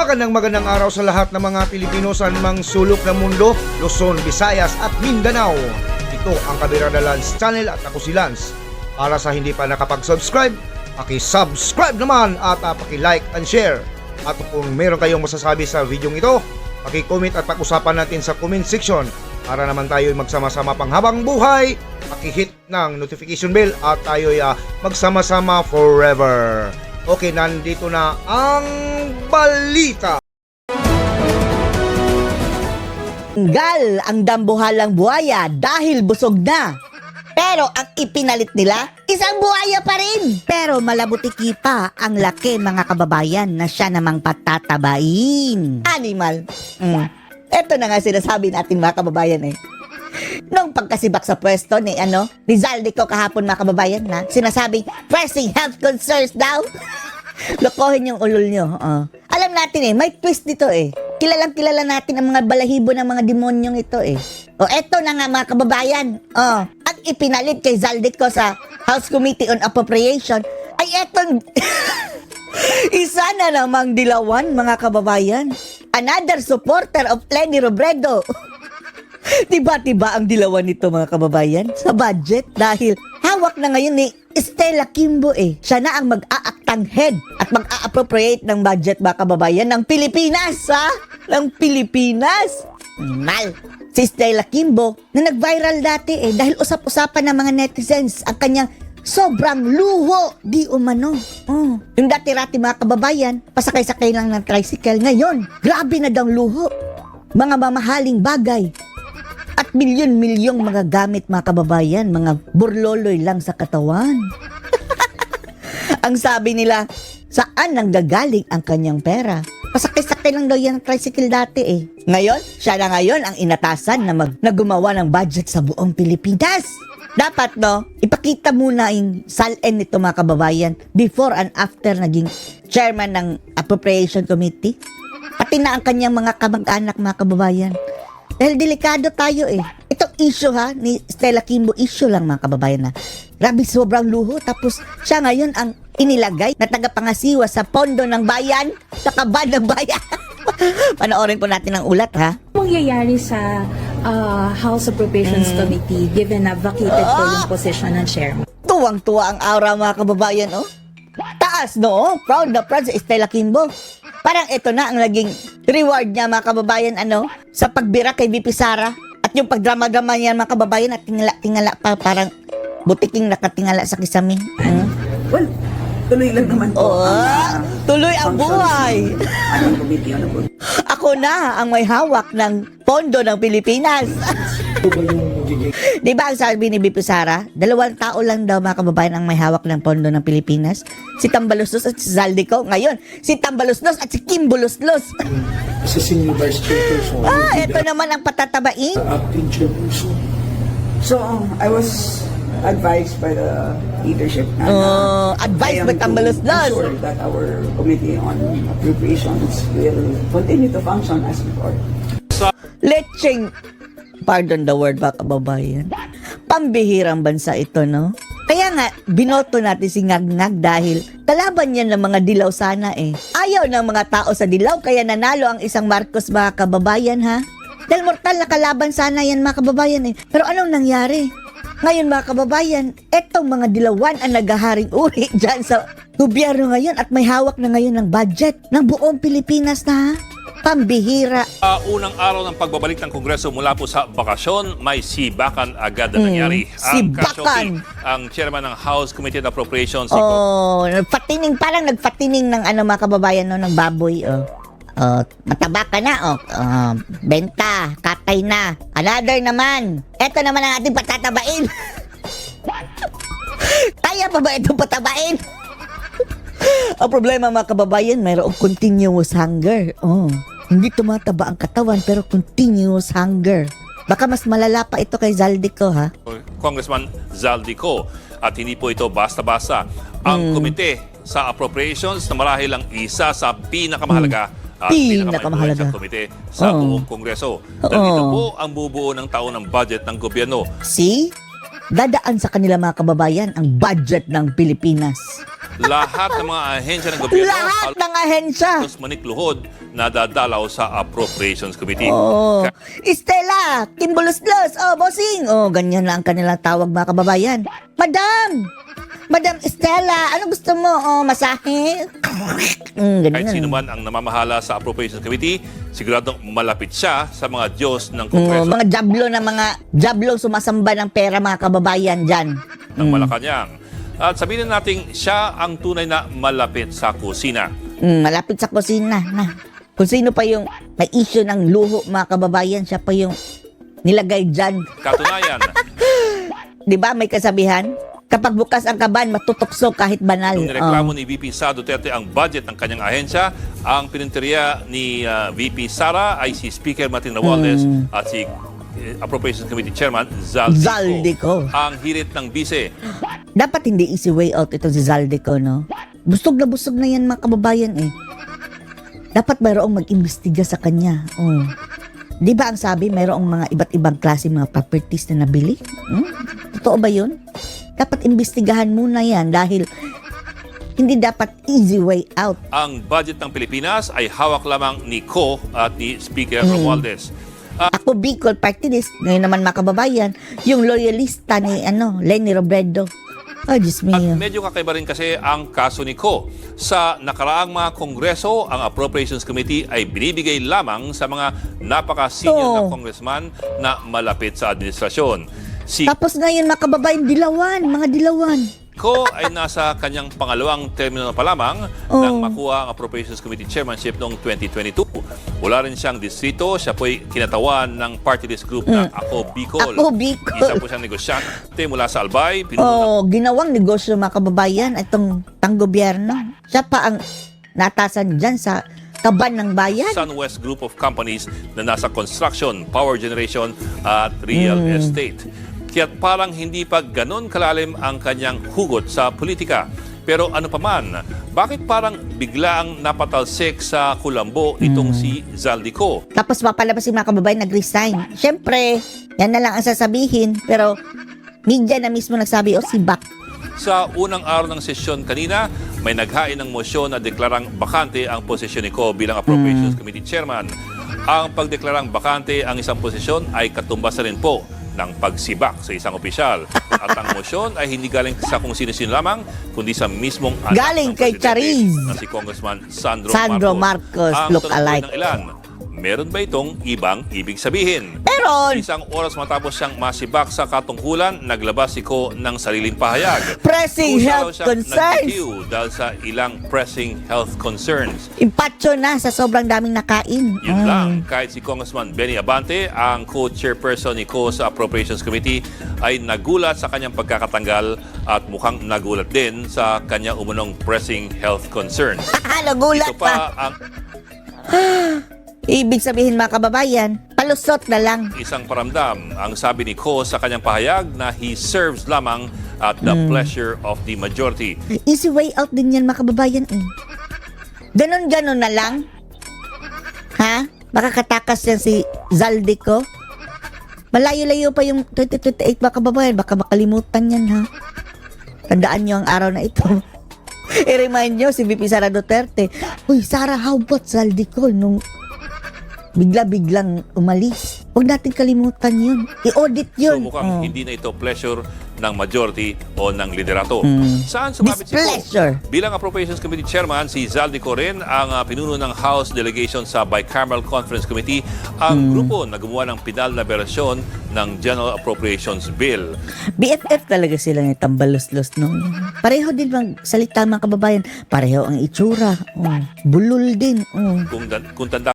Magandang araw sa lahat ng mga Pilipino sa anumang sulok ng mundo, Luzon, Visayas at Mindanao. Ito ang Kabirada Lance Channel at ako si Lance. Para sa hindi pa nakapag-subscribe, paki-subscribe naman at paki-like and share. At kung meron kayong masasabi sa video ito, paki-comment at pag-usapan natin sa comment section. Para naman tayo magsama-sama panghabang buhay, paki-hit ng notification bell at tayo magsama-sama forever. Okay, nandito na ang balita. Tanggal ang dambuhalang buhaya dahil busog na. Pero ang ipinalit nila, isang buhaya pa rin. Pero malabutiki pa ang laki mga kababayan na siya namang patatabain. Animal. Ito na nga sinasabi natin mga kababayan eh. Nung pagkasibak sa pwesto ni Zaldico kahapon mga kababayan na sinasabing pressing health concerns daw. Lokohin yung ulol nyo. Alam natin may twist dito eh. Kilalang kilala natin ang mga balahibo ng mga demonyong ito eh. Eto na nga mga kababayan. Ang ipinalit kay Zaldico sa House Committee on Appropriation ay etong isa na namang dilawan mga kababayan. Another supporter of Leni Robredo. Tiba-tiba ang dilawan nito mga kababayan sa budget dahil hawak na ngayon ni Stella Kimbo eh. Siya na ang mag-aaktang head at mag-a-appropriate ng budget mga kababayan ng Pilipinas ng Pilipinas. Mal. Si Stella Kimbo na nag-viral dati eh dahil usap-usapan ng mga netizens ang kanyang sobrang luho di umano. Yung dati-rati mga kababayan, pasakay-sakay lang ng tricycle. Ngayon, grabe na daw luho. Mga mamahaling bagay. At milyon-milyong mga gamit mga kababayan, mga burloloy lang sa katawan. Ang sabi nila, saan nanggagaling ang kanyang pera? Pasakay-sakay lang daw yan ng tricycle dati eh. Ngayon, siya na ngayon ang inatasan na gumawa ng budget sa buong Pilipinas. Dapat ipakita muna yung SALN nito mga kababayan before and after naging chairman ng Appropriation Committee. Pati na ang kanyang mga kamag-anak mga kababayan. Dahil delikado tayo eh. Itong issue ni Stella Kimbo, issue lang mga kababayan na. Grabe, sobrang luho. Tapos siya ngayon ang inilagay na tagapangasiwa sa pondo ng bayan, sa kaban ng bayan. Panoorin po natin ang ulat ha. Mangyayari sa House Appropriations Committee given na vacated po yung position ng chairman? Tuwang-tuwa ang aura mga kababayan Taas proud na proud sa Stella Kimbo. Parang ito na ang naging reward niya mga kababayan sa pagbira kay VP Sara. At yung pagdrama-drama niya mga kababayan at tingala pa parang butiking nakatingala sa kisame. Well, tuloy lang naman po. Tuloy ang buhay. Anong committee? Ako na ang may hawak ng pondo ng Pilipinas. Di ba ang sabi ni VP Sara, 2 tao lang daw mga kababayan ang may hawak ng pondo ng Pilipinas. Si Tambaluslos at si Zaldico. Ngayon, si Tambaluslos at si Kimbo Luslos. Sa senior vice chairperson. Ito naman ang patatabain. Acting chairperson. So, I was advised by the leadership Advice by I am to Tambaluslos. ensure that our committee on appropriations will continue to function as before. Lecheng, pardon the word mga kababayan, pambihirang bansa ito Kaya nga, binoto natin si Ngag-Ngag dahil kalaban yan ng mga dilaw sana eh. Ayaw ng mga tao sa dilaw kaya nanalo ang isang Marcos mga kababayan ha. Dahil mortal na kalaban sana yan mga kababayan eh. Pero anong nangyari? Ngayon mga kababayan, etong mga dilawan ang naghaharing uri dyan sa gobyerno ngayon at may hawak na ngayon ng budget ng buong Pilipinas na pambihira. Unang araw ng pagbabalik ng Kongreso mula po sa bakasyon, may sibakan agad na nangyari. Ang Sibakan. ang chairman ng House Committee on Appropriations. Nagfatining, parang nagfatining ng mga kababayan ng baboy. Mataba ka na, benta, katay na. Another naman. Ito naman ang ating patatabain. Kaya pa ba itong patabain? Ang problema mga kababayan, mayroong continuous hunger. Hindi tumataba ang katawan pero continuous hunger. Baka mas malala pa ito kay Zaldico ha. Congressman Zaldico. At hindi po ito basta-basta. Ang komite sa appropriations na marahil ang isa sa pinakamahalaga at Pinakamahalaga. komite sa buong Kongreso. Dahil ito po ang bubuo ng taon ng budget ng gobyerno. See? Dadaan sa kanila mga kababayan ang budget ng Pilipinas. Lahat ng mga ahensya ng gobyerno, Lahat ng ahensya. halos manikluhod nadadalaw sa Appropriations Committee. Oh, Estela, Kimbulos-los, oh, bossing. Oh, ganyan lang ang kanilang tawag mga kababayan. Madam Estela, ano gusto mo? Oh, masahe? Ganyan. Kahit sino man ang namamahala sa Appropriations Committee, siguradong malapit siya sa mga Diyos ng Oh, Kongreso mga jablong sumasamba ng pera mga kababayan dyan. ng Malacanang. At sabihin natin, siya ang tunay na malapit sa kusina. Malapit sa kusina na. Kung sino pa yung may issue ng luho mga kababayan, siya pa yung nilagay dyan. Katunayan, Di ba may kasabihan? Kapag bukas ang kaban, matutokso kahit banal. nung nireklamo ni VP Sara Duterte ang budget ng kanyang ahensya, ang pininteriya ni VP Sara ay si Speaker Martin Romualdez at si Appropriations Committee Chairman Zaldico. Ang hirit ng bise. Dapat hindi easy way out ito si Zaldico, no? Busog na yan mga kababayan eh. Dapat mayroong mag-imbestiga sa kanya. Oh. Di ba ang sabi, mayroong mga iba't ibang klase mga properties na nabili? Totoo ba yun? Dapat imbestigahan muna yan dahil hindi dapat easy way out. Ang budget ng Pilipinas ay hawak lamang ni Ko at ni Speaker Romualdez. Ako Bicol Party List, ngayon naman mga kababayan, yung loyalista ni Lenny Robredo. Oh, Diyos At mio. medyo kakaiba rin kasi ang kaso ni Ko. Sa nakaraang mga kongreso, ang Appropriations Committee ay binibigay lamang sa mga napaka-senior na congressman na malapit sa administrasyon. Si Tapos ngayon mga kababayan, mga dilawan. Ko ay nasa kanyang pangalawang termino pa lamang nang makuha ang Appropriations Committee Chairmanship noong 2022. Wala rin siyang distrito. Siya po'y kinatawan ng party list group na Ako Bicol. Ako Bicol. Isa po siyang negosyante mula sa Albay. Pinuno Ginawang negosyo mga kababayan itong gobyerno. Siya pa ang natasan dyan sa kaban ng bayan. Sunwest Group of Companies na nasa construction, power generation at real estate. Kaya't parang hindi pa ganon kalalim ang kanyang hugot sa politika. Pero ano pa man, bakit parang biglaang napatalsik sa kulambo itong si Zaldico? Tapos mapalabas yung mga kababayan nag-resign. Siyempre, yan na lang ang sasabihin. Pero media na mismo nagsabi, si Bak. Sa unang araw ng sesyon kanina, may naghain ng mosyon na deklarang bakante ang posisyon ni Ko bilang Appropriations Committee Chairman. Ang pagdeklarang bakante ang isang posisyon ay katumbas na rin po ng pagsibak sa isang opisyal. At ang mosyon ay hindi galing sa kung sino-sino lamang, kundi sa mismong anak Galing ng kay presidente Chariz. na si Congressman Sandro Marcos, Ang look tanong po alike. ng ilan, meron ba itong ibang ibig sabihin? Meron! Isang oras matapos siyang masibak sa katungkulan, naglabas si Ko ng sariling pahayag. Pressing Kusa raw health siyang concerns. nag-DQ dahil sa ilang pressing health concerns. Impatso na sa sobrang daming nakain. Yun lang, kahit si Congressman Benny Abante, ang co-chairperson ni Ko sa Appropriations Committee, ay nagulat sa kanyang pagkakatanggal at mukhang nagulat din sa kanyang umunong pressing health concerns. Nagulat Ito pa. pa ang Ibig sabihin mga kababayan, palusot na lang. isang paramdam. Ang sabi ni Ko sa kanyang pahayag na he serves lamang at the pleasure of the majority. Easy way out din yan mga kababayan eh. Ganon-ganon na lang. Ha? Makakatakas yan si Zaldico. Malayo-layo pa yung 2028 mga kababayan. Baka makalimutan yan ha. Tandaan nyo ang araw na ito. I-remind nyo si VP Sara Duterte. Uy Sara, how about Zaldico nung bigla-biglang umalis? Huwag natin kalimutan yun. I-audit So yun. mukhang hindi na ito pleasure ng majority o ng liderato. Saan sumabit si Ko? Displeasure. Bilang Appropriations Committee Chairman, si Zaldico rin ang pinuno ng House Delegation sa Bicameral Conference Committee, ang grupo na gumawa ng pinal na bersyon ng General Appropriations Bill. BFF talaga sila ni tambalos-los no. Pareho din bang salita mga kababayan. Pareho ang itsura. Bulol din. Kung tanda